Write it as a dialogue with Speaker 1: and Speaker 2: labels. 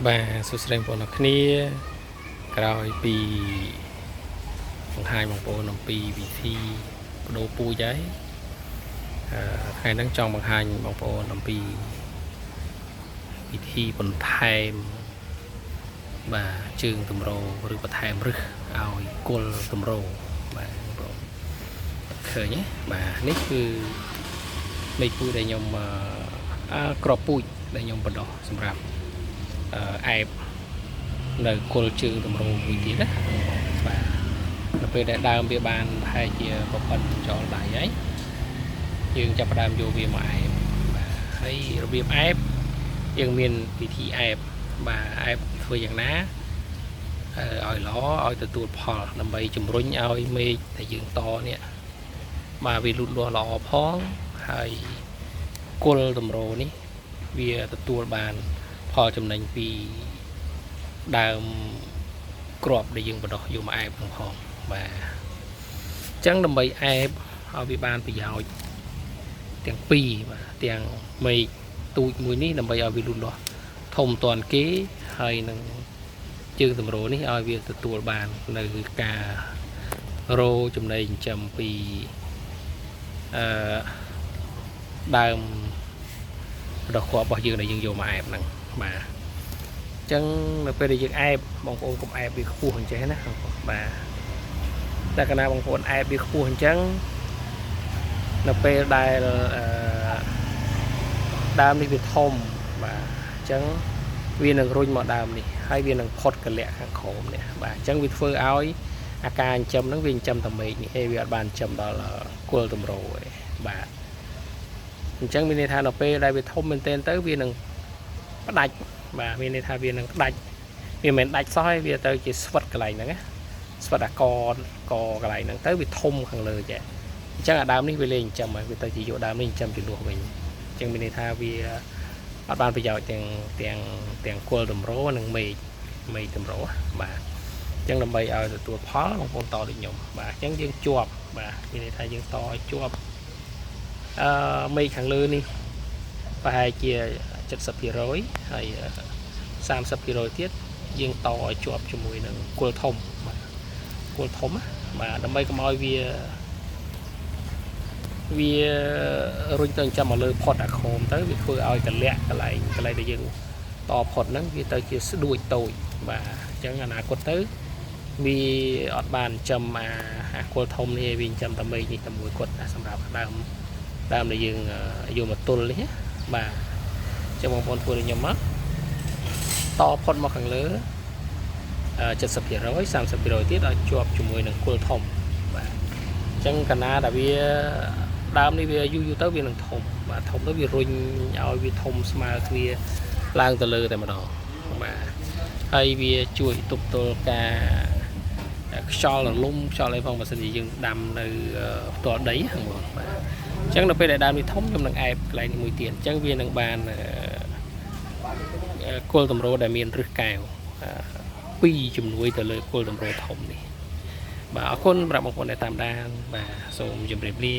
Speaker 1: Bà số sreng bọn nó kia rồi bị hai bằng bộ nằm bị thi đồ pu giấy hai đang trong bằng hai bằng bộ nằm bị thi bằng thêm bà trường tầm rô rồi bà thêm rực ao côn tầm rô bà khởi nhé bà nít cứ mấy pui đây nhom crop pui đây nhom bật đỏ sầm rạp ai nơi côn trường tầm rô vị trí đó bà nó về đại đàm địa bàn hay chia một phần cho đại ấy nhưngចាប់ផ្ដើមយកវាមកអែបបាទហើយរបៀបអែបយើងមានវិធីអែបបាទអែបធ្វើយ៉ាងណាឲ្យល្អឲ្យទទួលផលដើម្បីជំរុញឲ្យមេឃដែលយើងតនេះបាទវាលូតលាស់ល្អផងហើយគល់តម្រោនេះវាទទួលបានផលចំណេញពីដើមក្របដែលយើងបដោះយកមកអែបផងបាទអញ្ចឹងដើម្បីអែបឲ្យវាបានប្រយោជន៍ទាំងពីរបាទទាំងមេឃទូចមួយនេះដើម្បីឲ្យវាលូតលាស់ធំតាន់គេហើយនឹងជើងតម្រោនេះឲ្យវាទទួលបាននៅការរោចំណីចិញ្ចឹមពីដើមដកគ្រាប់របស់យើងដែលយើងយកមកអែបហ្នឹងបាទអញ្ចឹងនៅពេលដែលយើងអែបបងប្អូនកុំអែបវាខ្ពស់អញ្ចឹងណាបាទតែកាលណាបងប្អូនអែបវាខ្ពស់អញ្ចឹងនៅពេលដែលដើមនេះវាធំបាទអញ្ចឹងវានឹងរុញមកដើមនេះហើយវានឹងផុតកលៈខាងក្រោមនេះបាទអញ្ចឹងវាធ្វើឲ្យអាការចិញ្ចឹមហ្នឹងវាចិញ្ចឹមតែមេឃនេះឯងវាអត់បានចិញ្ចឹមដល់គល់តម្រោឯងបាទអញ្ចឹងមានន័យថានៅពេលដែលវាធំមែនទែនទៅវានឹងផ្ដាច់បាទមានន័យថាវានឹងផ្ដាច់វាមិនមែនដាច់សោះឯងវាទៅជាស្វិតកន្លែងហ្នឹងណាស្វិតអាកកន្លែងហ្នឹងទៅវាធំខាងលើចេះអញ្ចឹងអាដើមនេះវាលេងចិញ្ចឹមហើយវាទៅជាយកដើមនេះចិញ្ចឹមជំនួសវិញអញ្ចឹងមានន័យថាវាអត់បានប្រយោជន៍ទាំងគល់តម្រោនិងមេឃតម្រោបាទអញ្ចឹងដើម្បីឲ្យទទួលផលបងប្អូនតដូចខ្ញុំបាទអញ្ចឹងយើងជាប់បាទមានន័យថាយើងតឲ្យជាប់មេឃខាងលើនេះប្រហែលជា 70% ហើយ 30% ទៀតយើងតឲ្យជាប់ជាមួយនឹងគល់ធំបាទគល់ធំបាទដើម្បីកុំឲ្យវារុញទៅចាំមកលើផុតអាខោមទៅវាធ្វើឲ្យកលៈកន្លែងដែលយើងតផុតហ្នឹងវាទៅជាស្ដួយតូចបាទអញ្ចឹងអនាគតទៅវាអត់បានចាំអាគល់ធំនេះវាចាំតែមេឃនេះតែមួយគាត់សម្រាប់ដើមដែលយើងយកមកទល់នេះបាទអញ្ចឹងបងប្អូនធ្វើដូចខ្ញុំមកតផុតមកខាងលើ 70% 30% ទៀតឲ្យជាប់ជាមួយនឹងគល់ធំបាទអញ្ចឹងកាលណាដែលវាដើមនេះវាយូរទៅវានឹងធំបាទធំទៅវារុញឲ្យវាធំស្មើគ្នាឡើងទៅលើតែម្ដងបាទហើយវាជួយទប់ទល់ការខ្យល់រលំខ្យល់អីផងបើសិនជាយើងដាំនៅផ្ទាល់ដីហ្នឹងបងបាទអញ្ចឹងនៅពេលដែលដើមនេះធំខ្ញុំនឹងអែបកន្លែងនេះមួយទៀតអញ្ចឹងវានឹងបានគល់តម្រោដែលមានឫសកែវ2ជំនួយទៅលើគល់តម្រោធំនេះបាទអរគុណសម្រាប់បងប្អូនដែលតាមដានបាទសូមជម្រាបលា